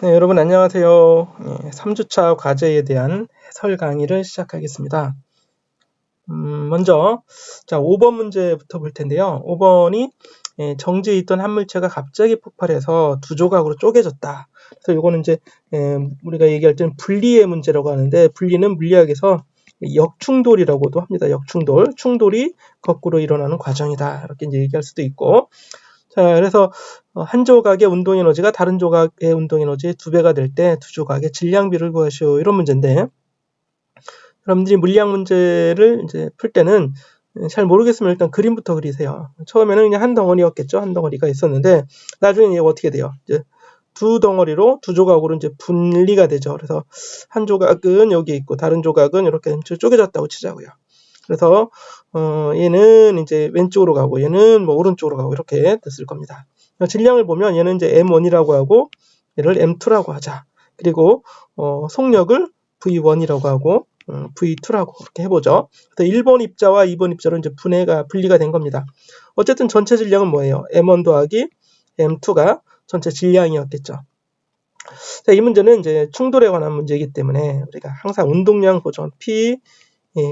네, 여러분 안녕하세요. 3주차 과제에 대한 해설 강의를 시작하겠습니다. 먼저 5번 문제부터 볼 텐데요. 5번이 정지에 있던 한 물체가 갑자기 폭발해서 두 조각으로 쪼개졌다. 그래서 이거는 이제 우리가 얘기할 때는 분리의 문제라고 하는데, 분리는 물리학에서 역충돌이라고도 합니다. 역충돌, 충돌이 거꾸로 일어나는 과정이다. 이렇게 이제 얘기할 수도 있고, 자, 그래서 한 조각의 운동 에너지가 다른 조각의 운동 에너지의 2배가 될 때 두 조각의 질량비를 구하시오. 이런 문제인데, 여러분들이 물리학 문제를 이제 풀 때는 잘 모르겠으면 일단 그림부터 그리세요. 처음에는 그냥 한 덩어리였겠죠. 한 덩어리가 있었는데, 나중에 이게 어떻게 돼요? 이제 두 덩어리로, 두 조각으로 이제 분리가 되죠. 그래서 한 조각은 여기 있고 다른 조각은 이렇게 쪼개졌다고 치자고요. 그래서 얘는 이제 왼쪽으로 가고 얘는 뭐 오른쪽으로 가고 이렇게 됐을 겁니다. 질량을 보면 얘는 이제 M1이라고 하고 얘를 M2라고 하자. 그리고 속력을 V1이라고 하고 V2라고 그렇게 해보죠. 그래서 1번 입자와 2번 입자로 이제 분리가 된 겁니다. 어쨌든 전체 질량은 뭐예요? M1 더하기 M2가 전체 질량이었겠죠. 자, 이 문제는 이제 충돌에 관한 문제이기 때문에 우리가 항상 운동량 보존 P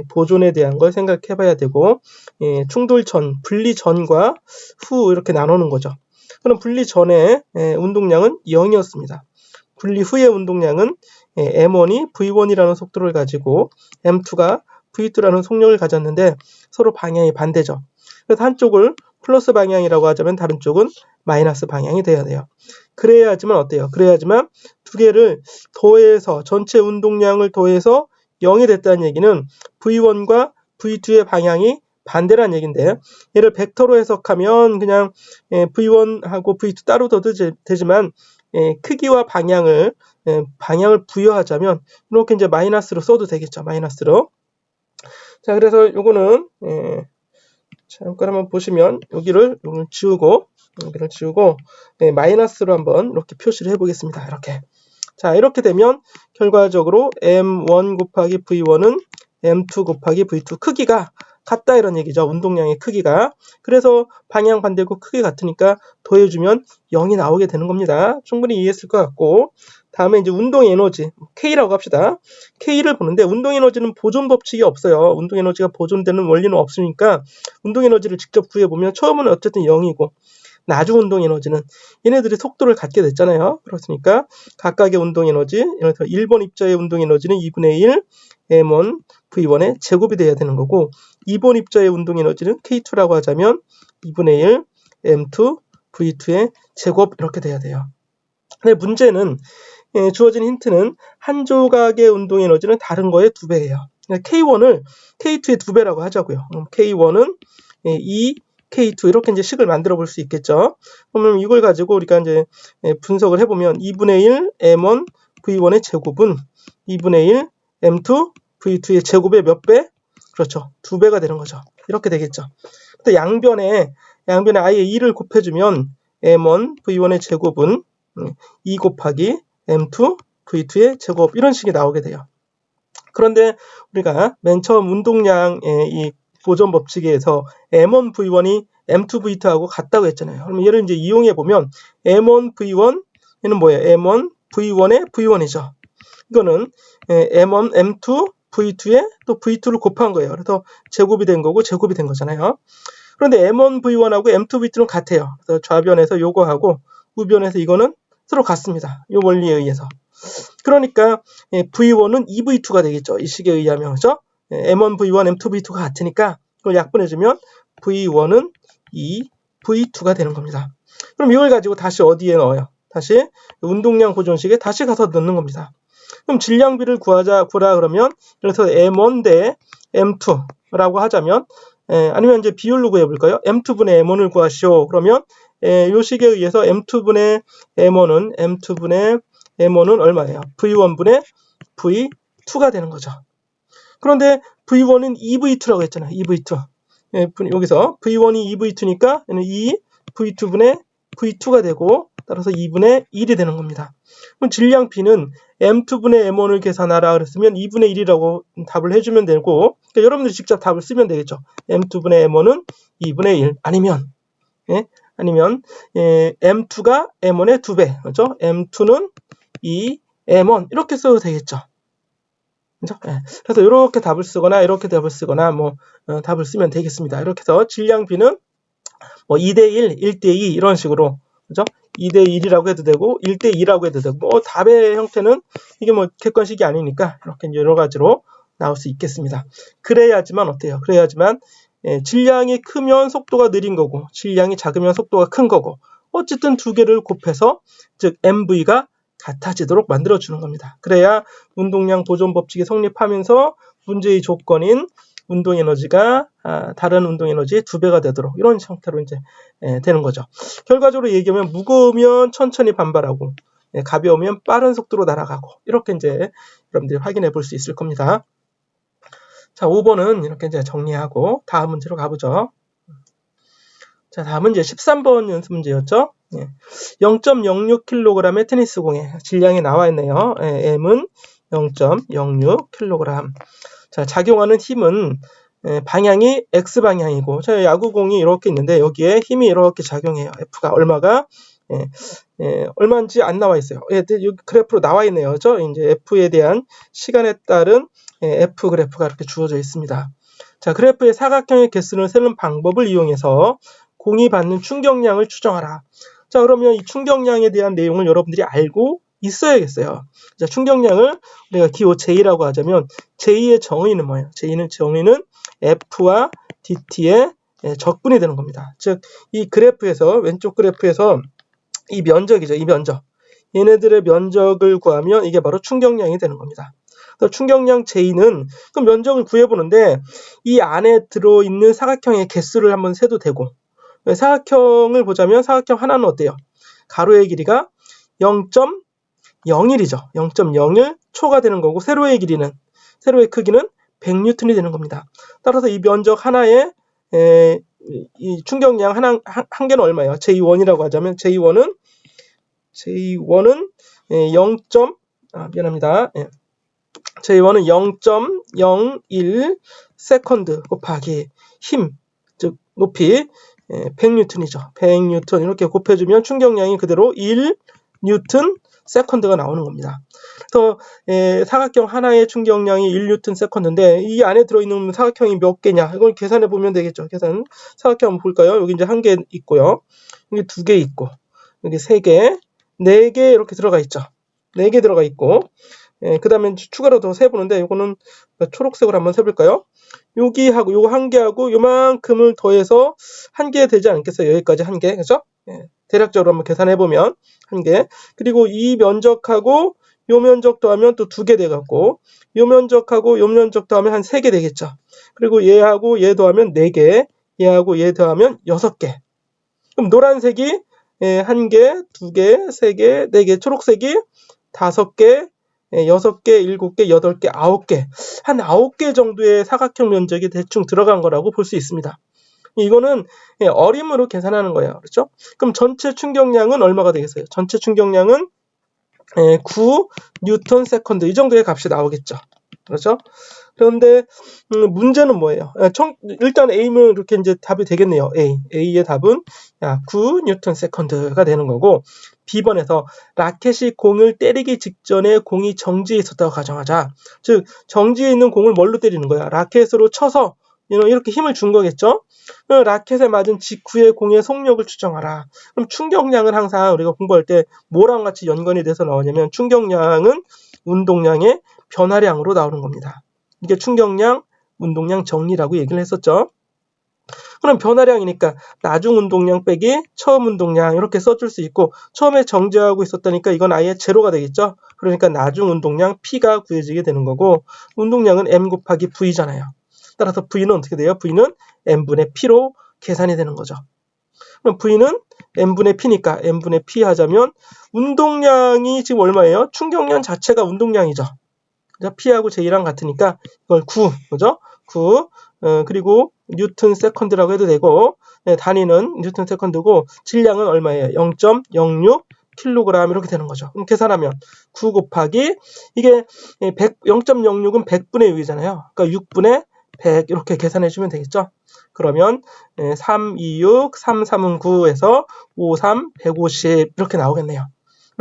보존에 대한 걸 생각해 봐야 되고, 충돌 전, 분리 전과 후 이렇게 나누는 거죠. 그럼 분리 전에 운동량은 0이었습니다. 분리 후의 운동량은 M1이 V1이라는 속도를 가지고 M2가 V2라는 속력을 가졌는데 서로 방향이 반대죠. 그래서 한쪽을 플러스 방향이라고 하자면 다른 쪽은 마이너스 방향이 돼야 돼요. 그래야지만 어때요? 그래야지만 두 개를 더해서 전체 운동량을 더해서 0이 됐다는 얘기는 V1과 V2의 방향이 반대라는 얘기인데, 얘를 벡터로 해석하면 그냥 V1하고 V2 따로 둬도 되지만 크기와 방향을 부여하자면 이렇게 이제 마이너스로 써도 되겠죠. 마이너스로. 자, 그래서 요거는 잠깐 한번 보시면 여기를 지우고 마이너스로 한번 이렇게 표시를 해보겠습니다. 이렇게. 자, 이렇게 되면 결과적으로 M1 곱하기 V1은 M2 곱하기 V2 크기가 같다 이런 얘기죠. 운동량의 크기가. 그래서 방향 반대고 크기 같으니까 더해주면 0이 나오게 되는 겁니다. 충분히 이해했을 것 같고, 다음에 이제 운동 에너지 K라고 합시다. K를 보는데 운동 에너지는 보존 법칙이 없어요. 운동 에너지가 보존되는 원리는 없으니까 운동 에너지를 직접 구해보면 처음은 어쨌든 0이고 나중 운동 에너지는 얘네들이 속도를 갖게 됐잖아요. 그렇으니까 각각의 운동 에너지, 예를 들어 1번 입자의 운동 에너지는 2분의 1 M1 V1의 제곱이 돼야 되는 거고, 2번 입자의 운동 에너지는 K2라고 하자면 2분의 1 M2 V2의 제곱 이렇게 돼야 돼요. 근데 문제는 주어진 힌트는 한 조각의 운동 에너지는 다른 거의 2배예요. K1을 K2의 2배라고 하자고요. K1은 2 K2 이렇게 이제 식을 만들어 볼 수 있겠죠. 그러면 이걸 가지고 우리가 이제 분석을 해보면 2분의 1 M1 V1의 제곱은 2분의 1 M2 V2의 제곱의 몇 배? 그렇죠. 2배가 되는 거죠. 이렇게 되겠죠. 또 양변에 아예 2를 곱해주면 M1 V1의 제곱은 2 곱하기 M2 V2의 제곱 이런 식이 나오게 돼요. 그런데 우리가 맨 처음 운동량의 이 보존 법칙에서 M1 V1이 M2 V2하고 같다고 했잖아요. 그러면 얘를 이제 이용해 보면 M1 V1 얘는 뭐예요? M1 V1의 V1이죠. 이거는 M1 M2 V2에 또 V2를 곱한 거예요. 그래서 제곱이 된 거고 제곱이 된 거잖아요. 그런데 M1 V1하고 M2 V2는 같아요. 그래서 좌변에서 요거하고 우변에서 이거는 서로 같습니다. 이 원리에 의해서. 그러니까 V1은 2V2가 되겠죠. 이 식에 의하면. 그렇죠? M1 V1, M2 V2가 같으니까 이걸 약분해주면 V1은 2V2가 되는 겁니다. 그럼 이걸 가지고 다시 어디에 넣어요? 다시 운동량 보존식에 다시 가서 넣는 겁니다. 그럼 질량비를 구하라 그러면, 그래서 M1 대 M2라고 하자면, 아니면 이제 비율로 구해볼까요? M2분의 M1을 구하시오. 그러면 이 식에 의해서 M2분의 M1은 얼마예요? V1분의 V2가 되는 거죠. 그런데 V1은 2V2라고 했잖아요. 2V2. 여기서 V1이 2V2니까 2 V2분의 V2가 되고, 따라서 2분의 1이 되는 겁니다. 그럼 질량 B는 M2분의 M1을 계산하라 그랬으면 2분의 1이라고 답을 해주면 되고, 그러니까 여러분들이 직접 답을 쓰면 되겠죠. M2분의 M1은 2분의 1 아니면 M2가 M1의 2배, 그렇죠? M2는 2, M1 이렇게 써도 되겠죠. 그죠? 예. 그래서 이렇게 답을 쓰거나 이렇게 답을 쓰거나 뭐 답을 쓰면 되겠습니다. 이렇게 해서 질량 B는 뭐 2대1, 1대2 이런 식으로 그죠? 2대1이라고 해도 되고 1대2라고 해도 되고 뭐 답의 형태는 이게 뭐 객관식이 아니니까 이렇게 여러 가지로 나올 수 있겠습니다. 그래야지만 어때요? 그래야지만 질량이 크면 속도가 느린 거고 질량이 작으면 속도가 큰 거고 어쨌든 두 개를 곱해서 즉 MV가 같아지도록 만들어주는 겁니다. 그래야 운동량 보존 법칙이 성립하면서 문제의 조건인 운동에너지가 다른 운동에너지의 2배가 되도록 이런 형태로 이제 되는 거죠. 결과적으로 얘기하면 무거우면 천천히 반발하고 가벼우면 빠른 속도로 날아가고 이렇게 이제 여러분들이 확인해 볼 수 있을 겁니다. 자, 5번은 이렇게 이제 정리하고 다음 문제로 가보죠. 자, 다음은 이제 13번 연습 문제였죠. 0.06kg의 테니스 공의 질량이 나와 있네요. M은 0.06kg. 자, 작용하는 힘은 방향이 X방향이고, 자, 야구공이 이렇게 있는데, 여기에 힘이 이렇게 작용해요. F가 얼마가, 얼마인지 안 나와 있어요. 여기 그래프로 나와 있네요. 그죠? 이제 F에 대한 시간에 따른 F 그래프가 이렇게 주어져 있습니다. 자, 그래프의 사각형의 개수를 세는 방법을 이용해서 공이 받는 충격량을 추정하라. 자, 그러면 이 충격량에 대한 내용을 여러분들이 알고 있어야겠어요. 자, 충격량을 우리가 기호 J라고 하자면 J의 정의는 뭐예요? J는 정의는 F와 DT의 적분이 되는 겁니다. 즉, 이 그래프에서 왼쪽 그래프에서 이 면적이죠. 이 면적. 얘네들의 면적을 구하면 이게 바로 충격량이 되는 겁니다. 충격량 J는 그 면적을 구해보는데 이 안에 들어있는 사각형의 개수를 한번 세도 되고 사각형을 보자면 사각형 하나는 어때요? 가로의 길이가 0.01이죠. 0.01 초가 되는 거고 세로의 크기는 100N이 되는 겁니다. 따라서 이 면적 하나에 이 충격량 한 개는 얼마예요? J1이라고 하자면 J1은 0. 미안합니다. J1은 0.01 세컨드 곱하기 힘, 즉 높이 100N이죠. 100N 이렇게 곱해주면 충격량이 그대로 1N 세컨드가 나오는 겁니다. 그래서 사각형 하나의 충격량이 1N 세컨드인데 이 안에 들어있는 사각형이 몇 개냐 이걸 계산해 보면 되겠죠. 사각형 한번 볼까요? 여기 이제 한 개 있고요. 여기 2개 있고 여기 3개, 4개 이렇게 들어가 있죠. 4개 들어가 있고 그 다음에 추가로 더 세보는데 이거는 초록색으로 한번 세볼까요? 여기하고 요거 한 개하고 요만큼을 더해서 한 개 되지 않겠어요? 여기까지 한 개, 그죠? 대략적으로 한번 계산해보면 한 개. 그리고 이 면적하고 요 면적 더하면 또 2개 돼갖고 요 면적하고 요 면적 더하면 한 3개 되겠죠. 그리고 얘하고 얘 더하면 4개, 얘하고 얘 더하면 6개. 그럼 노란색이 1개, 2개, 3개, 4개, 초록색이 5개, 6개, 7개, 8개, 9개. 한 9개 정도의 사각형 면적이 대충 들어간 거라고 볼 수 있습니다. 이거는 어림으로 계산하는 거예요. 그렇죠? 그럼 전체 충격량은 얼마가 되겠어요? 전체 충격량은 9 뉴턴 세컨드 이 정도의 값이 나오겠죠. 그렇죠? 그런데 문제는 뭐예요? 일단 A는 이렇게 이제 답이 되겠네요. A의 답은 9 뉴턴 세컨드가 되는 거고 B번에서 라켓이 공을 때리기 직전에 공이 정지해 있었다고 가정하자. 즉 정지해 있는 공을 뭘로 때리는 거야? 라켓으로 쳐서 이렇게 힘을 준 거겠죠? 라켓에 맞은 직후에 공의 속력을 추정하라. 그럼 충격량은 항상 우리가 공부할 때 뭐랑 같이 연관이 돼서 나오냐면 충격량은 운동량의 변화량으로 나오는 겁니다. 이게 충격량, 운동량 정리라고 얘기를 했었죠. 그럼 변화량이니까 나중 운동량 빼기 처음 운동량 이렇게 써줄 수 있고 처음에 정지하고 있었다니까 이건 아예 제로가 되겠죠. 그러니까 나중 운동량 P가 구해지게 되는 거고 운동량은 M 곱하기 V잖아요. 따라서 V는 어떻게 돼요? V는 M분의 P로 계산이 되는 거죠. 그럼 V는 M분의 P니까 M분의 P 하자면 운동량이 지금 얼마예요? 충격량 자체가 운동량이죠. P하고 J랑 같으니까 이걸 9, 그죠? 9, 그리고 뉴턴 세컨드라고 해도 되고 단위는 뉴턴 세컨드고 질량은 얼마예요? 0.06 kg 이렇게 되는 거죠. 그럼 계산하면 9 곱하기 이게 0.06은 100분의 6이잖아요. 그러니까 6분의 100 이렇게 계산해 주면 되겠죠. 그러면 3, 2, 6, 3, 3은 9에서 5, 3, 150 이렇게 나오겠네요.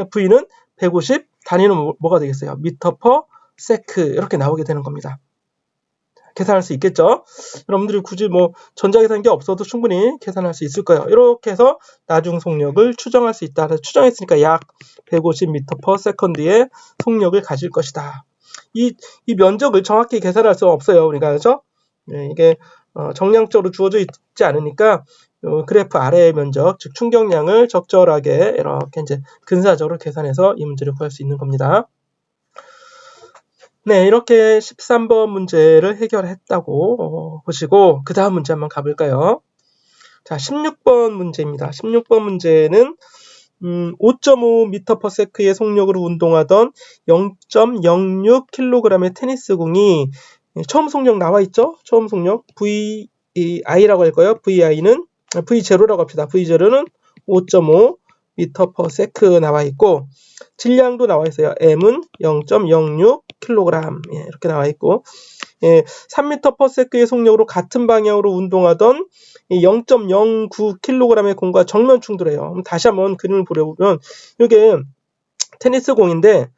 V는 150 단위는 뭐가 되겠어요? 미터 퍼 세크 이렇게 나오게 되는 겁니다. 계산할 수 있겠죠? 여러분들이 굳이 뭐 전자계산기 없어도 충분히 계산할 수 있을 거예요. 이렇게 해서 나중 속력을 추정할 수 있다. 추정했으니까 약 150m per second의 속력을 가질 것이다. 이 면적을 정확히 계산할 수 없어요. 우리가 그죠? 네, 이게 정량적으로 주어져 있지 않으니까 그래프 아래의 면적, 즉 충격량을 적절하게 이렇게 이제 근사적으로 계산해서 이 문제를 구할 수 있는 겁니다. 네, 이렇게 13번 문제를 해결했다고 보시고 그 다음 문제 한번 가볼까요? 자, 16번 문제입니다. 16번 문제는 5.5m/s의 속력으로 운동하던 0.06kg의 테니스공이 처음 속력 나와 있죠? 처음 속력 VI라고 할 거예요. VI는 V0라고 합시다. V0는 5.5m/s 나와 있고 질량도 나와 있어요. M은 0.06kg 이렇게 나와 있고 3m/s의 속력으로 같은 방향으로 운동하던 0.09kg의 공과 정면 충돌해요. 그럼 다시 한번 그림을 보려보면 이게 테니스 공인데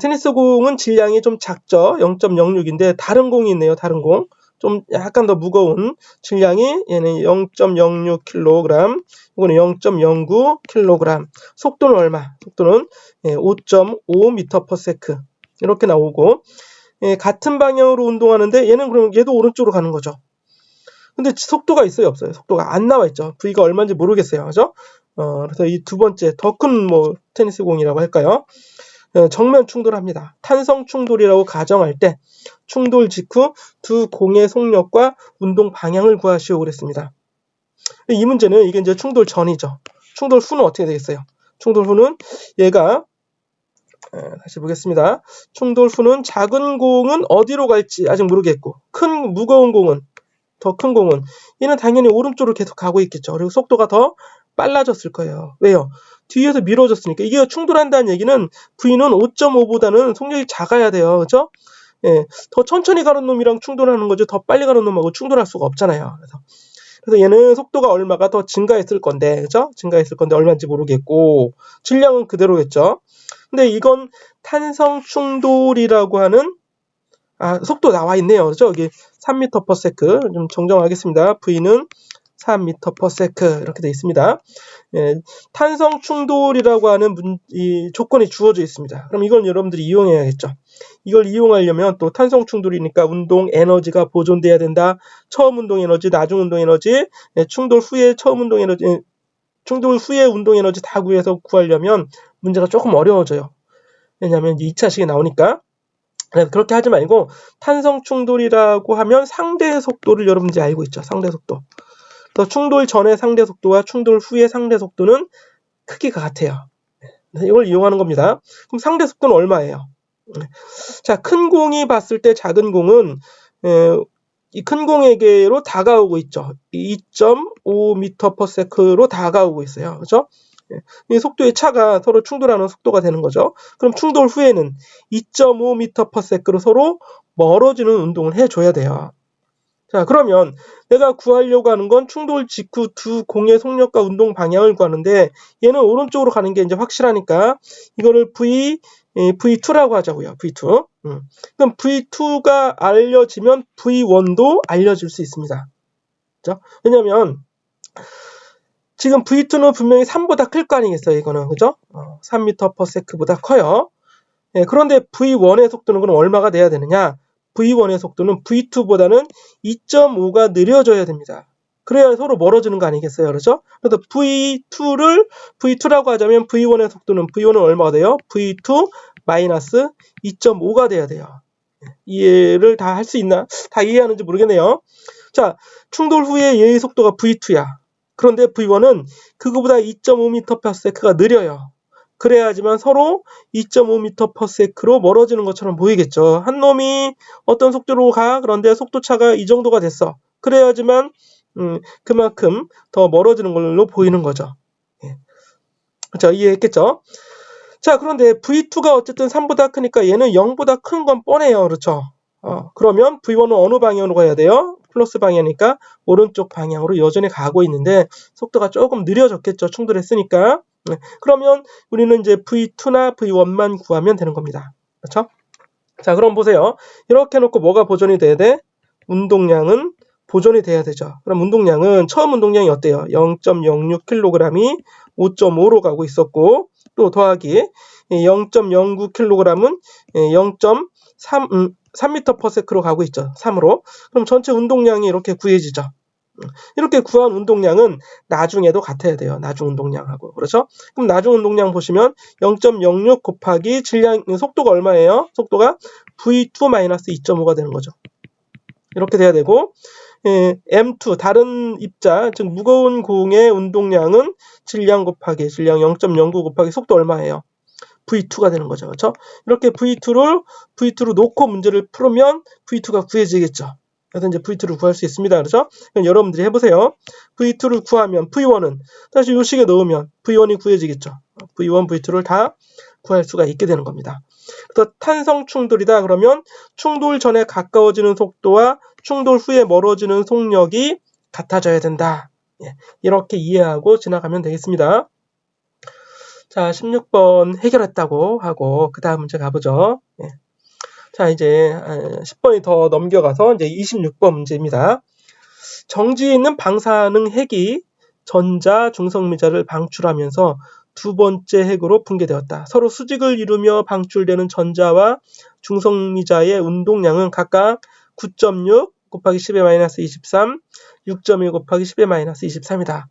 테니스 공은 질량이 좀 작죠. 0.06인데 다른 공이 있네요. 다른 공. 좀 약간 더 무거운 질량이 얘는 0.06kg, 이거는 0.09kg. 속도는 얼마? 속도는 5.5m/s 이렇게 나오고 같은 방향으로 운동하는데 얘는 그럼 얘도 오른쪽으로 가는 거죠. 근데 속도가 있어요, 없어요? 속도가 안 나와 있죠. V가 얼마인지 모르겠어요, 그죠? 그래서 이 두 번째 더 큰 뭐 테니스 공이라고 할까요? 정면 충돌합니다. 탄성 충돌이라고 가정할 때 충돌 직후 두 공의 속력과 운동 방향을 구하시오 그랬습니다. 이 문제는 이게 이제 충돌 전이죠. 충돌 후는 어떻게 되겠어요? 충돌 후는 얘가 다시 보겠습니다. 충돌 후는 작은 공은 어디로 갈지 아직 모르겠고 큰 무거운 공은 더 큰 공은 얘는 당연히 오른쪽으로 계속 가고 있겠죠. 그리고 속도가 더 빨라졌을 거예요. 왜요? 뒤에서 밀어줬으니까. 이게 충돌한다는 얘기는 V는 5.5보다는 속력이 작아야 돼요. 그죠? 예, 더 천천히 가는 놈이랑 충돌하는 거죠. 더 빨리 가는 놈하고 충돌할 수가 없잖아요. 그래서 얘는 속도가 얼마가 더 증가했을 건데, 그죠? 증가했을 건데 얼마인지 모르겠고, 질량은 그대로겠죠. 근데 이건 탄성 충돌이라고 하는 속도 나와 있네요. 그죠? 여기 3m/s 좀 정정하겠습니다. V는 3m/s 이렇게 되어 있습니다. 탄성 충돌이라고 하는 이 조건이 주어져 있습니다. 그럼 이걸 여러분들이 이용해야겠죠. 이걸 이용하려면 또 탄성 충돌이니까 운동 에너지가 보존돼야 된다. 처음 운동 에너지, 나중 운동 에너지, 충돌 후에 처음 운동 에너지, 충돌 후에 운동 에너지 다 구하려면 문제가 조금 어려워져요. 왜냐하면 2차식이 나오니까. 그렇게 하지 말고 탄성 충돌이라고 하면 상대 속도를 여러분들이 알고 있죠. 상대 속도. 충돌 전의 상대 속도와 충돌 후의 상대 속도는 크기가 같아요. 이걸 이용하는 겁니다. 그럼 상대 속도는 얼마예요? 자, 큰 공이 봤을 때 작은 공은 이 큰 공에게로 다가오고 있죠. 2.5m/s로 다가오고 있어요. 그렇죠? 이 속도의 차가 서로 충돌하는 속도가 되는 거죠. 그럼 충돌 후에는 2.5m/s로 서로 멀어지는 운동을 해줘야 돼요. 자, 그러면 내가 구하려고 하는 건 충돌 직후 두 공의 속력과 운동 방향을 구하는데 얘는 오른쪽으로 가는 게 이제 확실하니까 이거를 V2라고 하자고요. V2. 그럼 V2가 알려지면 V1도 알려질 수 있습니다. 그죠? 왜냐면 지금 V2는 분명히 3보다 클 거 아니겠어요, 이거는. 그죠? 3m/s보다 커요. 그런데 V1의 속도는 그럼 얼마가 돼야 되느냐? V1의 속도는 V2보다는 2.5가 느려져야 됩니다. 그래야 서로 멀어지는 거 아니겠어요? 그렇죠? 그래서 V2라고 하자면 V1의 속도는 V1은 얼마가 돼요? V2 마이너스 2.5가 돼야 돼요. 이해를 다 할 수 있나? 다 이해하는지 모르겠네요. 자, 충돌 후에 얘의 속도가 V2야. 그런데 V1은 그거보다 2.5m/s가 느려요. 그래야지만 서로 2.5m/s로 멀어지는 것처럼 보이겠죠. 한 놈이 어떤 속도로 가? 그런데 속도차가 이 정도가 됐어. 그래야지만 그만큼 더 멀어지는 걸로 보이는 거죠. 그렇죠? 이해했겠죠? 자, 그런데 V2가 어쨌든 3보다 크니까 얘는 0보다 큰 건 뻔해요. 그렇죠? 그러면 V1은 어느 방향으로 가야 돼요? 플러스 방향이니까 오른쪽 방향으로 여전히 가고 있는데 속도가 조금 느려졌겠죠. 충돌했으니까. 그러면 우리는 이제 V2나 V1만 구하면 되는 겁니다. 그렇죠? 자, 그럼 보세요. 이렇게 해놓고 뭐가 보존이 돼야 돼? 운동량은 보존이 돼야 되죠. 그럼 운동량은 처음 운동량이 어때요? 0.06kg이 5.5로 가고 있었고, 또 더하기 0.09kg은 0.3m/s로 가고 있죠. 3으로. 그럼 전체 운동량이 이렇게 구해지죠. 이렇게 구한 운동량은 나중에도 같아야 돼요. 나중 운동량하고. 그렇죠? 그럼 나중 운동량 보시면 0.06 곱하기 질량, 속도가 얼마예요? 속도가 V2-2.5가 되는 거죠. 이렇게 돼야 되고, M2, 다른 입자, 즉 무거운 공의 운동량은 질량 곱하기 질량 0.09 곱하기 속도 얼마예요? V2가 되는 거죠. 그렇죠? 이렇게 V2로 놓고 문제를 풀으면 V2가 구해지겠죠. 그래서 이제 V2를 구할 수 있습니다. 그렇죠? 그럼 여러분들이 해보세요. V2를 구하면 V1은 다시 요 식에 넣으면 V1이 구해지겠죠. V1, V2를 다 구할 수가 있게 되는 겁니다. 그래서 탄성 충돌이다 그러면 충돌 전에 가까워지는 속도와 충돌 후에 멀어지는 속력이 같아져야 된다. 이렇게 이해하고 지나가면 되겠습니다. 자, 16번 해결했다고 하고 그 다음 문제 가보죠. 자, 이제 10번이 더 넘겨가서 이제 26번 문제입니다. 정지에 있는 방사능 핵이 전자 중성미자를 방출하면서 두 번째 핵으로 붕괴되었다. 서로 수직을 이루며 방출되는 전자와 중성미자의 운동량은 각각 9.6 곱하기 10-23, 6.1 곱하기 10-23이다.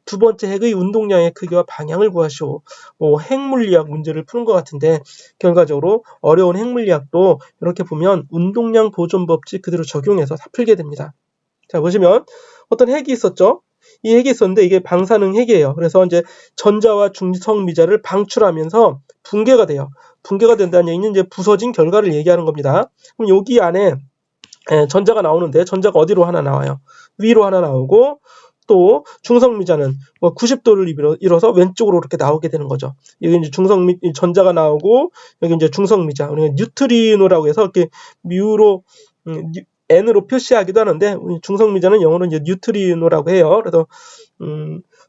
두 번째 핵의 운동량의 크기와 방향을 구하시오. 핵물리학 문제를 푸는 것 같은데 결과적으로 어려운 핵물리학도 이렇게 보면 운동량 보존 법칙 그대로 적용해서 다 풀게 됩니다. 자, 보시면 어떤 핵이 있었죠? 이 핵이 있었는데 이게 방사능 핵이에요. 그래서 이제 전자와 중성미자를 방출하면서 붕괴가 돼요. 붕괴가 된다는 얘기는 이제 부서진 결과를 얘기하는 겁니다. 그럼 여기 안에 전자가 나오는데 전자가 어디로 하나 나와요? 위로 하나 나오고 또 중성미자는 90도를 이뤄서 왼쪽으로 이렇게 나오게 되는 거죠. 여기 이제 전자가 나오고 여기 이제 중성미자, 우리가 뉴트리노라고 해서 이렇게 뮤로 N으로 표시하기도 하는데 중성미자는 영어로 이제 뉴트리노라고 해요. 그래서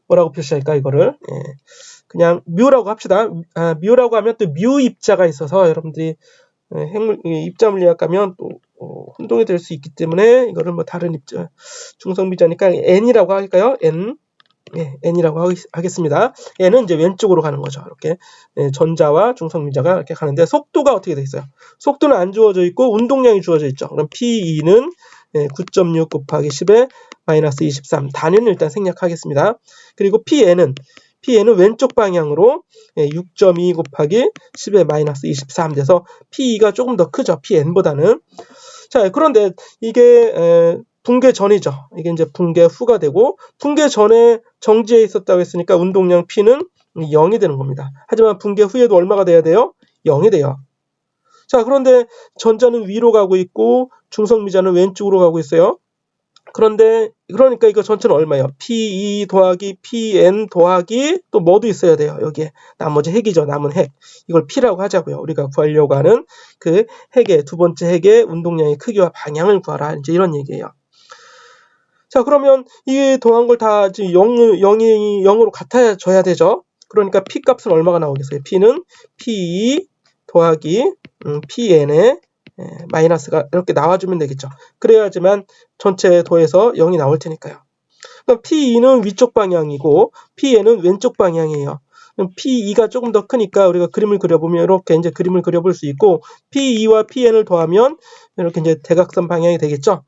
뭐라고 표시할까 이거를? 그냥 뮤라고 합시다. 뮤라고 하면 또 뮤 입자가 있어서 여러분들이 입자 물리학 가면 또 혼동이 될 수 있기 때문에 이거를 다른 입자 중성미자니까 N이라고 할까요? N이라고 하겠습니다. N은 이제 왼쪽으로 가는 거죠. 이렇게 전자와 중성미자가 이렇게 가는데 속도가 어떻게 돼 있어요? 속도는 안 주어져 있고 운동량이 주어져 있죠. 그럼 P2는 9.6 곱하기 10-23 단위는 일단 생략하겠습니다. 그리고 Pn은 왼쪽 방향으로 6.2 곱하기 10-23 돼서 P2가 조금 더 크죠. Pn보다는. 자, 그런데 이게 붕괴 전이죠. 이게 이제 붕괴 후가 되고 붕괴 전에 정지해 있었다고 했으니까 운동량 P는 0이 되는 겁니다. 하지만 붕괴 후에도 얼마가 돼야 돼요? 0이 돼요. 자, 그런데 전자는 위로 가고 있고 중성미자는 왼쪽으로 가고 있어요. 그러니까 이거 전체는 얼마예요? P2 더하기 Pn 더하기 또 뭐도 있어야 돼요. 여기에 나머지 핵이죠. 남은 핵. 이걸 P라고 하자고요. 우리가 구하려고 하는 그 핵의 두 번째 핵의 운동량의 크기와 방향을 구하라. 이제 이런 얘기예요. 자, 그러면 이 더한 걸 다 0으로 같아져야 되죠. 그러니까 P 값은 얼마가 나오겠어요? P는 P2 더하기 Pn의 마이너스가 이렇게 나와주면 되겠죠. 그래야지만 전체 더해서 0이 나올 테니까요. 그럼 P2는 위쪽 방향이고 Pn은 왼쪽 방향이에요. 그럼 P2가 조금 더 크니까 우리가 그림을 그려보면 이렇게 이제 그림을 그려볼 수 있고 P2와 Pn을 더하면 이렇게 이제 대각선 방향이 되겠죠.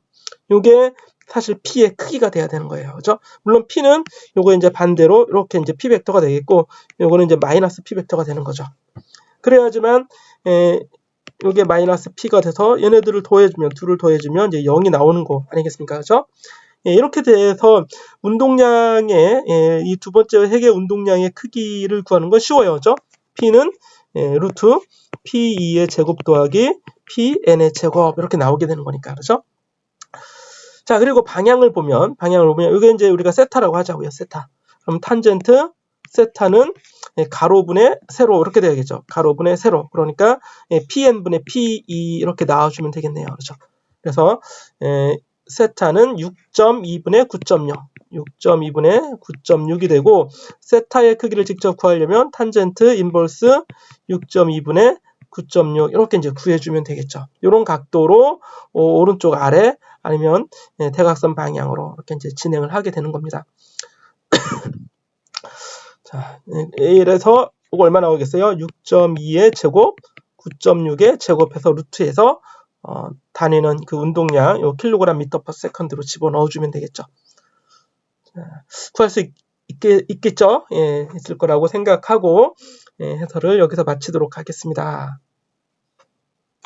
이게 사실 P의 크기가 돼야 되는 거예요. 그죠? 물론 P는 요거 이제 반대로 이렇게 이제 P 벡터가 되겠고 요거는 이제 마이너스 P 벡터가 되는 거죠. 그래야지만 요게 마이너스 P가 돼서 얘네들을 더해주면 둘을 더해주면 이제 0이 나오는 거 아니겠습니까? 그죠? 이렇게 돼서 운동량의 이 두 번째 핵의 운동량의 크기를 구하는 건 쉬워요. 그죠? P는 루트 P2의 제곱 더하기 Pn의 제곱 이렇게 나오게 되는 거니까. 그죠? 자, 그리고 방향을 보면 이게 이제 우리가 세타라고 하자고요. 세타. 그럼 탄젠트 세타는 가로분의 세로 이렇게 되겠죠. 가로분의 세로. 그러니까 Pn분의 P2 이렇게 나와주면 되겠네요. 그렇죠? 그래서 세타는 6.2분의 9.0 6.2분의 9.6이 되고 세타의 크기를 직접 구하려면 탄젠트 인버스 6.2분의 9.6 이렇게 이제 구해주면 되겠죠. 이런 각도로 오른쪽 아래 아니면 대각선 방향으로 이렇게 이제 진행을 하게 되는 겁니다. 자, 이래서 이거 얼마 나오겠어요? 6.2의 제곱, 9.6의 제곱해서 루트에서 단위는 그 운동량 요 킬로그램 미터 퍼 세컨드로 집어넣어주면 되겠죠. 자, 구할 수 있겠죠? 예, 있을 거라고 생각하고 해설을 여기서 마치도록 하겠습니다.